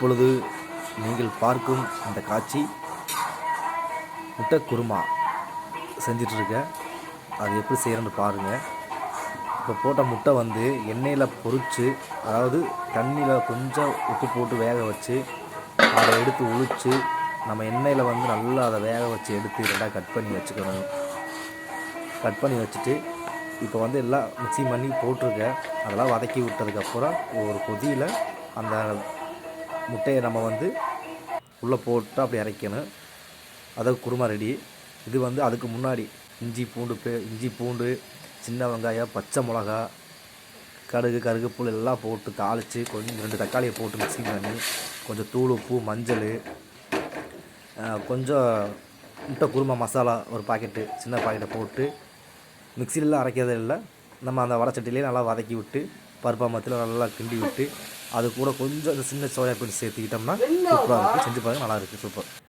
இப்பொழுது நீங்கள் பார்க்கும் இந்த காட்சி முட்டை குருமா செஞ்சிட்ருக்கேன். அது எப்படி செய்கிறேன்னு பாருங்கள். இப்போ போட்ட முட்டை வந்து எண்ணெயில் பொரித்து, அதாவது தண்ணியில் கொஞ்சம் உப்பு போட்டு வேக வச்சு அதை எடுத்து உளித்து நம்ம எண்ணெயில் வந்து நல்லா அதை வேக வச்சு எடுத்து ரெண்டாக கட் பண்ணி வச்சுக்கணும். கட் பண்ணி வச்சுட்டு இப்போ வந்து எல்லாம் மிக்ஸி பண்ணி போட்டிருக்கேன். அதெல்லாம் வதக்கி விட்டதுக்கப்புறம் ஒரு கொதியில் அந்த முட்டையை நம்ம வந்து உள்ளே போட்டு அப்படி இறக்கணும். அதாவது குருமா ரெடி. இது வந்து அதுக்கு முன்னாடி இஞ்சி பூண்டு சின்ன வெங்காயம், பச்சை மிளகா, கடுகு, கருவேப்பிலை எல்லாம் போட்டு தாளித்து கொஞ்சம் 2 தக்காளியை போட்டு மிக்ஸி பண்ணி கொஞ்சம் தூள், உப்பு, மஞ்சள், கொஞ்சம் முட்டை குருமா மசாலா ஒரு பாக்கெட்டு, சின்ன பாக்கெட்டை போட்டு மிக்சிலெலாம் அரைக்கிறதே இல்லை, நம்ம அந்த வடச்சட்டிலே நல்லா வதக்கி விட்டு பருப்பா மத்தில் நல்லா கிண்டி விட்டு அது கூட கொஞ்சம் அந்த சின்ன சோயா பீன்ஸ் சேர்த்துக்கிட்டோம்னா சூப்பராக இருக்குது. செஞ்சு பாருங்கள், நல்லா இருக்குது, சூப்பர்.